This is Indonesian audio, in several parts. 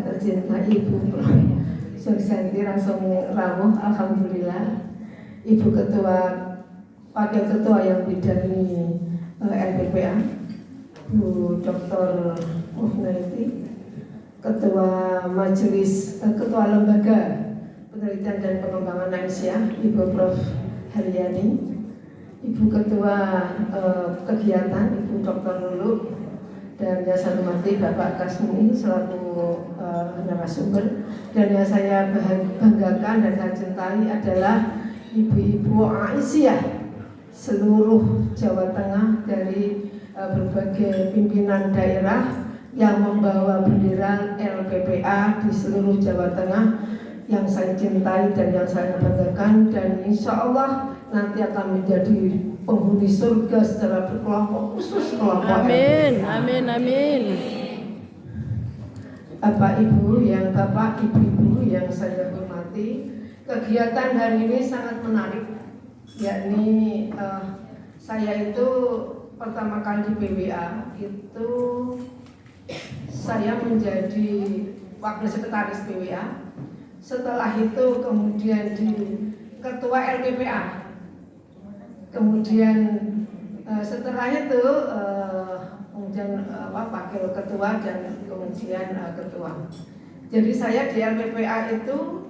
tercinta Ibu Suryanti Rasoni Rawuh, alhamdulillah. Ibu Ketua, Wakil Ketua yang bidangi LPPA, Bu Dr. Mufnaiti, Ketua Majelis, Ketua Lembaga Penelitian dan Pengembangan Aisyah, Ibu Prof. Haryani, Ibu Ketua Kegiatan, Ibu Dr. Lulu, dan yang saya hormati Bapak Kasmi selaku narasumber. Dan yang saya banggakan dan saya cintai adalah Ibu-Ibu Aisyah seluruh Jawa Tengah dari berbagai pimpinan daerah yang membawa bendera LPPA di seluruh Jawa Tengah, yang saya cintai dan yang saya banggakan, dan insya Allah nanti akan menjadi penghuni surga secara berkelompok, khusus kelompok. Amin, amin, amin. Bapak Ibu Ibu yang saya hormati, kegiatan hari ini sangat menarik, yakni saya itu pertama kali di PWA itu saya menjadi wakil sekretaris PWA. Setelah itu kemudian di ketua LPPA. Kemudian setelah itu kemudian wakil ketua dan kemudian ketua. Jadi saya di LPPA itu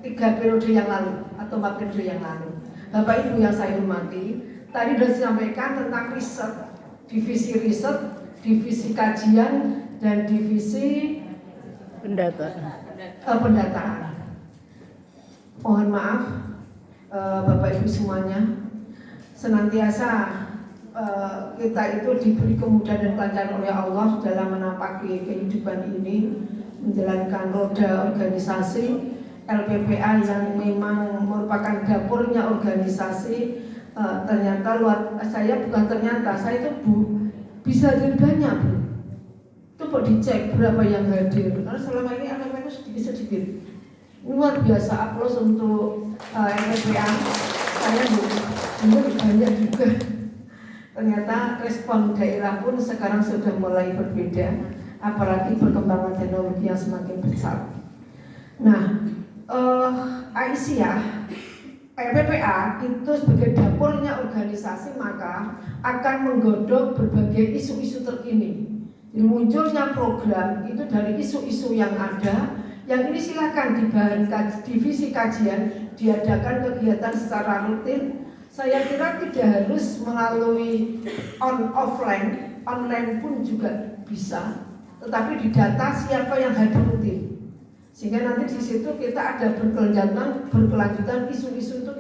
3 periode yang lalu atau 4 periode yang lalu. Bapak Ibu yang saya hormati, tadi sudah disampaikan tentang riset, divisi kajian dan divisi pendataan. Mohon maaf Bapak Ibu semuanya, senantiasa kita itu diberi kemudahan dan kelancaran oleh Allah dalam menapaki kehidupan ini, menjalankan roda organisasi LPPA yang memang merupakan dapurnya organisasi. Ternyata saya itu bisa jadi banyak, Bu. Coba dicek berapa yang hadir, karena selama ini LPPA itu sedikit-sedikit. Luar biasa, aplaus untuk LPPA. Saya banyak juga. Ternyata respon daerah pun sekarang sudah mulai berbeda, apalagi perkembangan teknologi yang semakin besar. Nah, Aisyah LPPA itu sebagai dapurnya organisasi maka akan menggodok berbagai isu-isu terkini. Jadi munculnya program itu dari isu-isu yang ada. Yang ini silakan di bahan divisi kajian diadakan kegiatan secara rutin. Saya kira tidak harus melalui offline, online pun juga bisa. Tetapi didata siapa yang hadir rutin, sehingga nanti di situ kita ada berkelanjutan isu-isu itu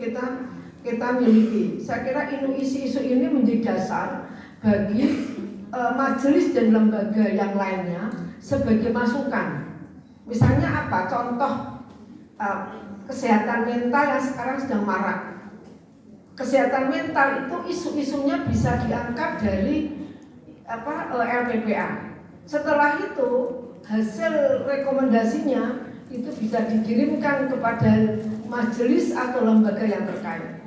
kita miliki. Saya kira isu-isu ini menjadi dasar bagi majelis dan lembaga yang lainnya sebagai masukan. Misalnya apa? Contoh kesehatan mental yang sekarang sedang marak. Kesehatan mental itu isu-isunya bisa diangkat dari LPPA. Setelah itu hasil rekomendasinya itu bisa dikirimkan kepada majelis atau lembaga yang terkait.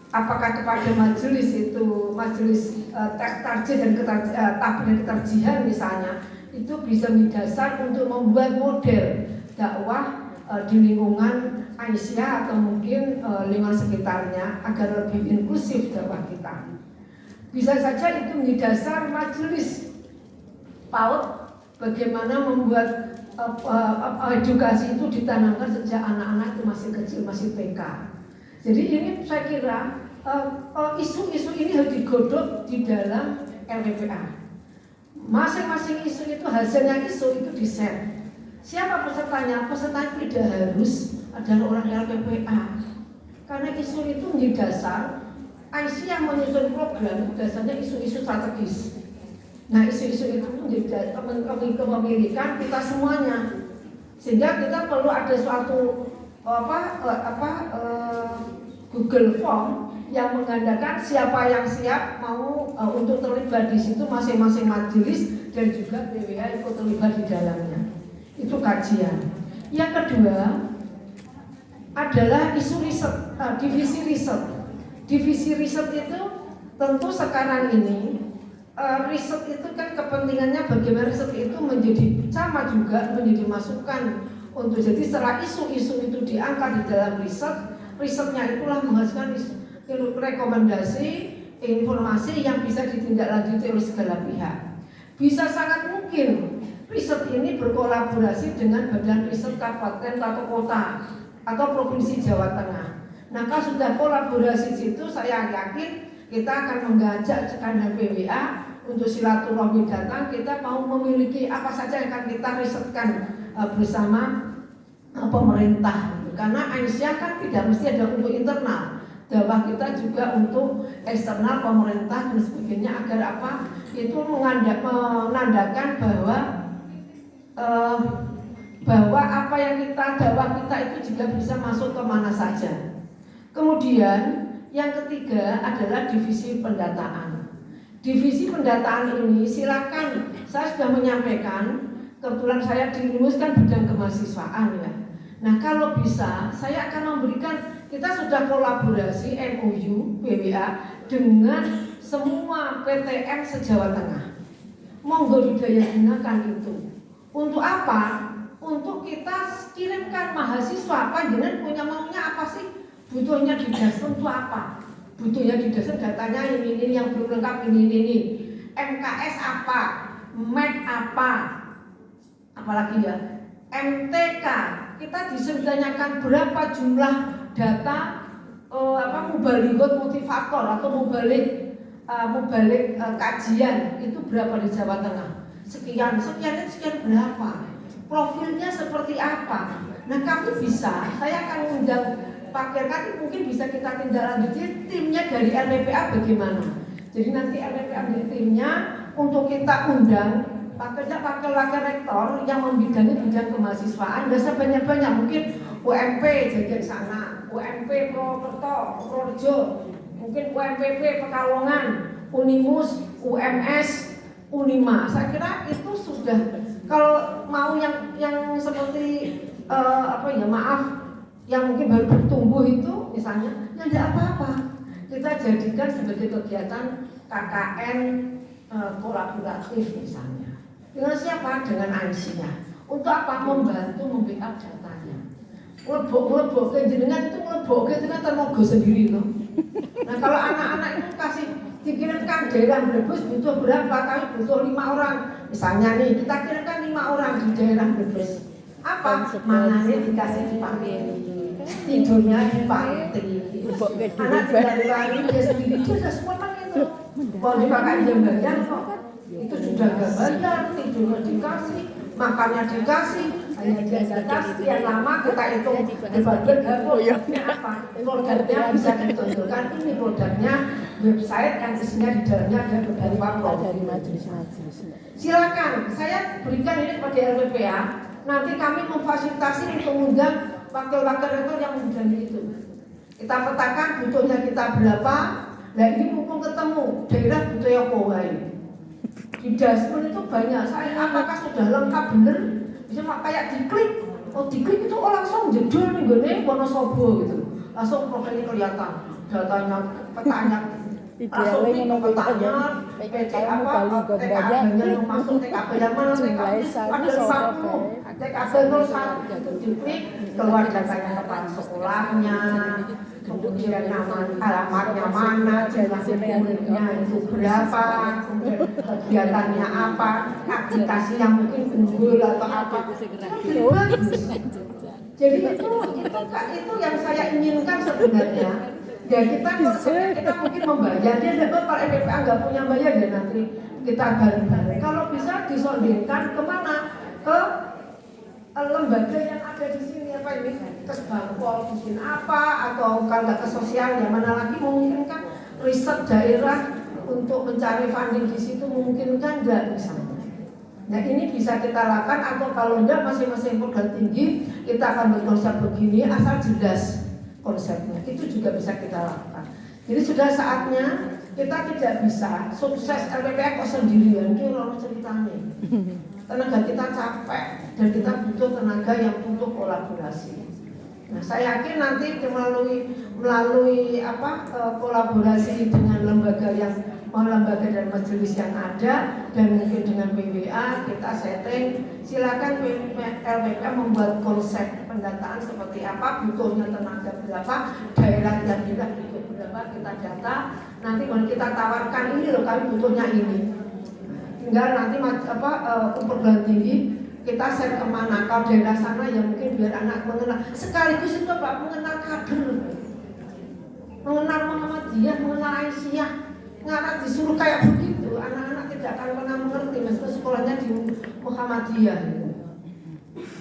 Apakah kepada majelis itu tarjih dan ketarjihan misalnya, itu bisa mendasar untuk membuat model dakwah di lingkungan Aisyah atau mungkin lingkungan sekitarnya agar lebih inklusif dakwah kita. Bisa saja itu menjadi dasar majelis PAUD bagaimana membuat edukasi itu ditanamkan sejak anak-anak itu masih kecil, masih TK. Jadi ini saya kira isu-isu ini harus digodok di dalam LPPA. Masing-masing isu itu hasilnya isu itu di-share. Siapa pesertanya? Pesertanya tidak harus adalah orang LPPA. Karena isu itu menjadi dasar Aisyah menyusun program dasarnya isu-isu strategis. Nah, isu-isu itu menjadi kepemilikan kita semuanya. Sehingga kita perlu ada suatu Google Form yang menggandakan siapa yang siap mau untuk terlibat di situ, masing-masing majelis dan juga PWA ikut terlibat di dalamnya. Itu kajian. Yang kedua adalah isu riset, divisi riset. Divisi riset itu tentu sekarang ini riset itu kan kepentingannya bagaimana riset itu menjadi sama juga menjadi masukan untuk jadi setelah isu-isu itu diangkat di dalam risetnya itulah menghasilkan rekomendasi informasi yang bisa ditindaklanjuti oleh segala pihak. Bisa sangat mungkin riset ini berkolaborasi dengan badan riset kabupaten atau kota atau provinsi Jawa Tengah. Nah, kalau sudah kolaborasi situ, saya yakin kita akan mengajak sekalian PWA untuk silaturahmi datang. Kita mau memiliki apa saja yang akan kita risetkan bersama pemerintah. Karena Aisyah kan tidak mesti ada untuk internal. Dakwah kita juga untuk eksternal pemerintah dan sebagainya agar apa itu menandakan bahwa apa yang kita dakwah kita itu juga bisa masuk kemana saja. Kemudian yang ketiga adalah divisi pendataan. Divisi pendataan ini silakan, saya sudah menyampaikan, kebetulan saya dirumuskan bidang kemahasiswaan ya. Nah kalau bisa saya akan memberikan, kita sudah kolaborasi MOU PWA dengan semua PTN se-Jawa Tengah. Monggo didaya gunakan itu. Untuk apa? Untuk kita kirimkan mahasiswa, panjenengan punya maunya apa sih? Butuhnya di dasar untuk apa? Butuhnya di dasar datanya ini yang belum lengkap ini. MKS apa? MEK apa? Apalagi ya? MTK. Kita ditanyakan berapa jumlah data mubalighot motivator atau mubalik kajian itu berapa di Jawa Tengah? Sekian berapa? Profilnya seperti apa? Nah kami bisa, saya akan undang Pak Kirkati, mungkin bisa kita tindaklanjuti timnya dari LPPA bagaimana. Jadi nanti LPPA timnya untuk kita undang wakil rektor yang membidangi bidang kemahasiswaan. Nggak sebanyak-banyak, mungkin UMP jadi di sana, UMP Purworejo, mungkin UMPP Pekalongan, Unimus, UMS, Unima. Saya kira itu sudah. Kalau mau yang seperti yang mungkin baru bertumbuh itu misalnya, ya tidak apa-apa. Kita jadikan sebagai kegiatan KKN kolaboratif misalnya. Dengan siapa? Dengan Aisyah. Untuk apa? Membantu membackup datanya. Ngelebok jenengan itu ngelebok itu kan termogo sendiri loh. Nah kalau anak-anak itu kasih dikirimkan daerah Brebes butuh berapa? Kami butuh 5 orang. Misalnya nih kita kirimkan 5 orang di daerah Brebes. Apa? Mangannya dikasih di panti, tidurnya di panti. Anak tidak lari dia sendiri dia sudah semua itu. Kalau dipakai jam bayar kok. Itu sudah gak bayar, tidurnya dikasih, makannya dikasih, hanya dia dikasih. Yang lama kita hitung dibagi produknya apa? Produknya bisa ditonjolkan, ini produknya website yang isinya di dalamnya ada beberapa produk. Silakan, saya berikan ini kepada LPPA. Nanti kami memfasilitasi untuk mengundang wakil-wakil rektor yang membidangi itu. Kita petakan butuhnya kita berapa. Nah ini mumpung ketemu daerah butuh yang kowai. Di dashboard itu banyak. Saya apakah sudah lengkap bener? Bisa kayak diklik. Oh diklik itu langsung jedul nih gue Wonosobo gitu. Langsung profilnya kelihatan. Datanya, petanya. Langsung di petanya. PT apa? TKB-nya yang masuk TKB yang mana? TKB 40. TKB 01 itu diklik. Keluar datanya tempat sekolahnya. Kemudian alamatnya mana, jumlah muridnya itu berapa, kemudian kegiatannya apa, aplikasi yang mungkin unggul atau apa, itu bagus. Jadi itu yang saya inginkan sebenarnya. Ya kita mungkin membayar, dia dapat kalau LPPA nggak punya bayar ya nanti kita bareng-bareng. Kalau bisa disondingkan kemana? Ke lembaga yang ada di sini apa ini Kesbangpol bikin apa atau kalau nggak ke sosial ya mana lagi memungkinkan riset daerah untuk mencari funding di situ memungkinkan nggak misalnya. Nah ini bisa kita lakukan atau kalau enggak masing-masing program tinggi kita akan berkonsep begini asal jelas konsepnya itu juga bisa kita lakukan. Jadi sudah saatnya kita tidak bisa sukses LPPA kok sendirian itu orang ceritanya. Tenaga kita capek dan kita butuh tenaga yang untuk kolaborasi. Nah, saya yakin nanti melalui kolaborasi dengan lembaga yang lembaga dan majelis yang ada, dan mungkin dengan PWA kita setting. Silakan LPPA membuat konsep pendataan seperti apa, butuhnya tenaga berapa, daerah yang kita butuh berapa, kita data. Nanti kalau kita tawarkan ini loh kami butuhnya ini, tinggal nanti perguruan tinggi kita share kemana, kalau daerah sana yang mungkin biar anak mengenal sekaligus itu Pak mengenal kader, mengenal Muhammadiyah, mengenal Aisyah. Nggak disuruh kayak begitu, anak-anak tidak akan pernah mengerti meskipun sekolahnya di Muhammadiyah,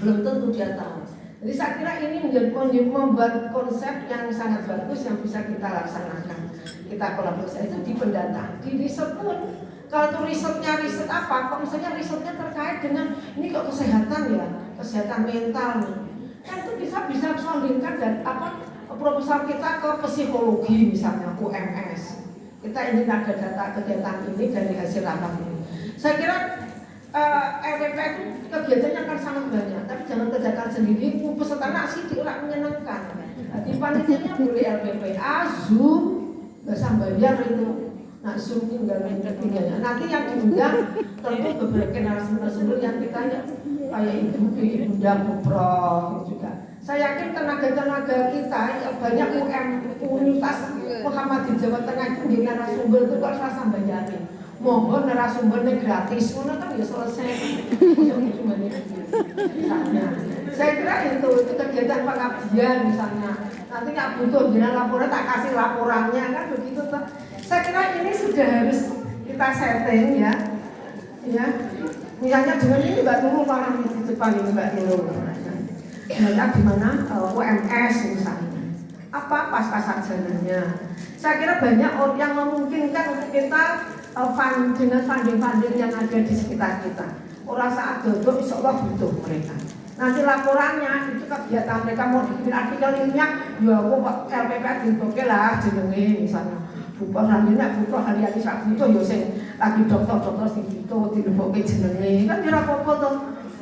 belum tentu dia tahu. Jadi saya kira ini membuat konsep yang sangat bagus yang bisa kita laksanakan. Kita kolaborasi itu di pendataan, di riset pun. Kalau itu risetnya riset apa? Kalau misalnya risetnya terkait dengan ini kok kesehatan ya, kesehatan mental nih, kan itu bisa soundingkan dan proposal kita ke psikologi misalnya UMS. Kita ingin ada data kegiatan ini dari hasil rapat ini. Saya kira LPPA itu kegiatannya akan sangat banyak, tapi jangan kerjakan sendiri. Peserta nasi tidak menyenangkan. Di panitianya boleh LPPA, Zoom, nggak usah bayar itu. Nah Zoom tinggal ketiganya. Nanti yang diundang tentu beberapa narasumber yang kita kayak ibu Bunda juga. Saya yakin tenaga-tenaga kita banyak Universitas Muhammadiyah Jawa Tengah itu di narasumber itu kok rasa bayarin. Mohon narasumbernya gratis, mana kan ya selesai. Misalnya, saya kira itu kegiatan pengabdian misalnya. Nanti nggak butuh dengan laporan tak kasih laporannya kan begitu tuh. Saya kira ini sudah harus kita setting ya. Misalnya dengan ini Mbak Nurul orang di depan ini Mbak Nurul. Banyak di mana UMS misalnya. Apa pasca sarjananya. Saya kira banyak orang yang memungkinkan untuk kita dengan funding yang ada di sekitar kita. Orang saat duduk insya Allah butuh mereka. Nanti laporannya itu kegiatan mereka mau bikin artikel ilmiah, ya aku LPPA dibuka lah jenenge misalnya. Buka hari-hari sak butuh ya sing lagi dokter sing butuh dibuka jenenge kan ora apa-apa to.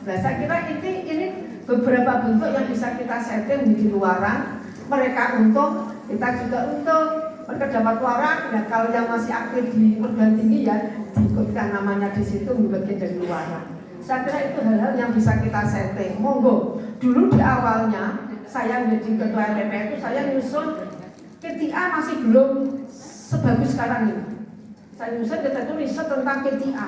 Nah, saya kira ini beberapa bentuk yang bisa kita setting di luaran. Mereka untung, kita juga untung. Mereka dapat waran, ya kalau yang masih aktif di perguruan tinggi ya diikutkan namanya di situ bagian dari luaran. Saya kira itu hal-hal yang bisa kita setting. Monggo. Dulu di awalnya saya menjadi ketua LPPA itu saya nyusun KTA masih belum sebagus sekarang ini. Saya nyusun kita itu riset tentang KTA.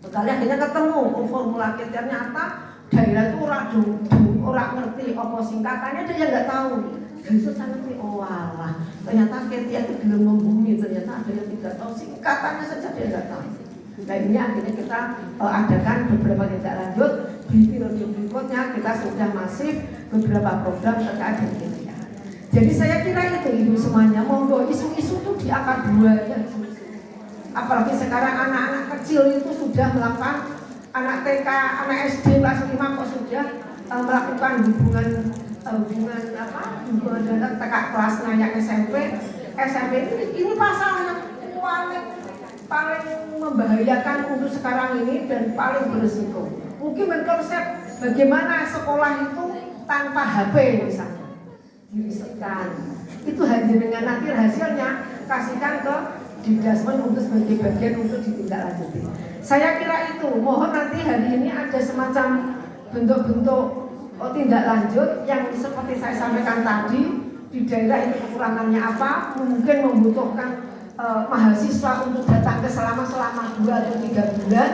Sekali akhirnya ketemu formula KTA nyata daerah itu orang ngerti apa singkatannya dia nggak tahu. Justru saya ngerti, oh alah, ternyata KTA itu belum membumi, ternyata ada yang tidak tahu singkatannya saja dia nggak tahu. Nah ini akhirnya kita adakan beberapa tindak lanjut di periode berikutnya kita sudah masif beberapa program terkait dengan KTA. Jadi saya kira itu ibu semuanya, monggo isu-isu itu diangkat dua ya. Apalagi sekarang anak-anak kecil itu sudah melakukan anak TK, anak SD kelas 5 kok sudah melakukan hubungan dengan TK kelasnya yang SMP ini pasal yang paling membahayakan untuk sekarang ini dan paling berisiko. Mungkin berkonsep bagaimana sekolah itu tanpa HP misalnya dirisetkan. Itu hanya dengan nanti hasilnya kasihkan ke Didasmen untuk sebagai bagian untuk ditindaklanjuti. Saya kira itu, mohon nanti hari ini ada semacam bentuk-bentuk tindak lanjut yang seperti saya sampaikan tadi di daerah ini kekurangannya apa, mungkin membutuhkan mahasiswa untuk datang ke selama 2 atau 3 bulan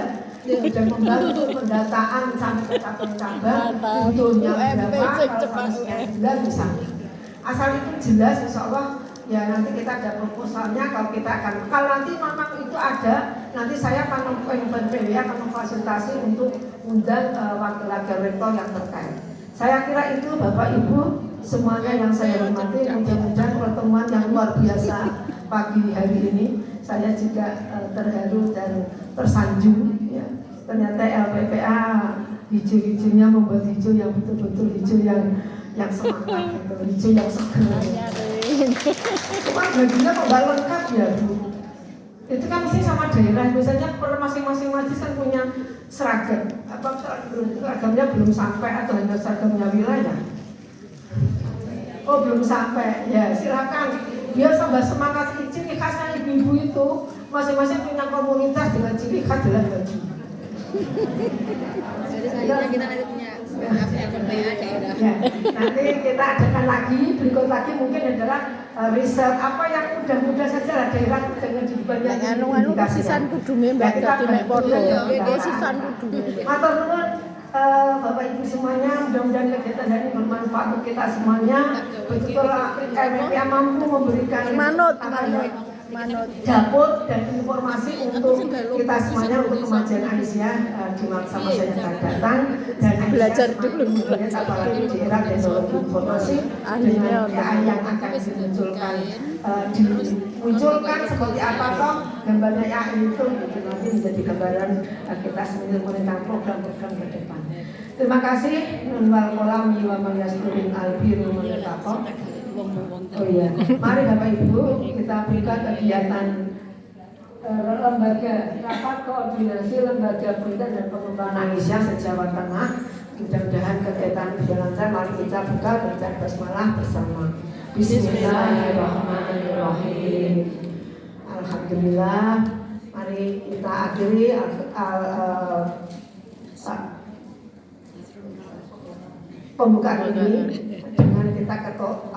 dan membantu pendataan sampai ke cabang-cabang butuhnya berapa kalau sampai bulan misalnya. Asal itu jelas insya Allah ya nanti kita ada proposalnya kalau nanti memang itu ada nanti saya akan memfasilitasi untuk undang wakil-wakil rektor yang terkait. Saya kira itu Bapak Ibu semuanya yang saya hormati, mudah-mudahan pertemuan yang luar biasa pagi hari ini saya juga terharu dan tersanjung ya. Ternyata LPPA hijau-hijaunya membuat hijau yang betul-betul hijau yang semangat gitu, hijau yang seger. Cuma bajunya kok nggak lengkap ya Bu. Itu kan mesti sama daerah, biasanya masing-masing majlis kan punya seragam. Apa seragamnya belum sampai atau hanya seragamnya wilayah? Oh belum sampai, ya silakan Biar tambah semangat. Ciri khasnya ibu-ibu itu masing-masing punya komunitas dengan ciri khas dalam baju. Jadi selanjutnya kita nanti punya LPA daerah. Ya, nanti kita adakan lagi, berikut lagi mungkin adalah riset apa yang mudah-mudah saja lah daerah dengan dibanyak anu sisan kudume Mbak dadi mek padha. Nggih sisan kudume. Matur nuwun Bapak Ibu semuanya, mudah-mudahan kegiatan ini bermanfaat untuk kita semuanya. Betul LPA mampu memberikan Manut. dapur dan informasi untuk kita semuanya untuk kemajuan Aisyah di masa-masa yang akan datang dan Belajar dulu. apalagi di era teknologi informasi dengan AI yang akan dimunculkan seperti apa toh gambarnya AI itu nanti menjadi gambaran kita semuanya menentang program-program ke depan. Terima kasih. Wal kolam wa man yasturin albiru menetapkan. Oh iya, mari Bapak Ibu kita berikan kegiatan lembaga rapat koordinasi lembaga pendidikan dan pengembangan Aisyah se-Jawa Tengah. Mudah-mudahan kegiatan berjalan lancar. Mari kita buka baca basmalah bersama. Bismillahirrahmanirrahim. Alhamdulillah. Mari kita akhiri pembukaan ini dengan kita ketok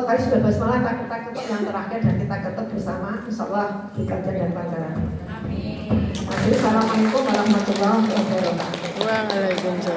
tadi sudah basmalah, kita ketok yang terakhir dan kita ketok bersama insyaallah belajar dan pelajaran. Amin. Assalamualaikum warahmatullahi wabarakatuh. Waalaikumsalam.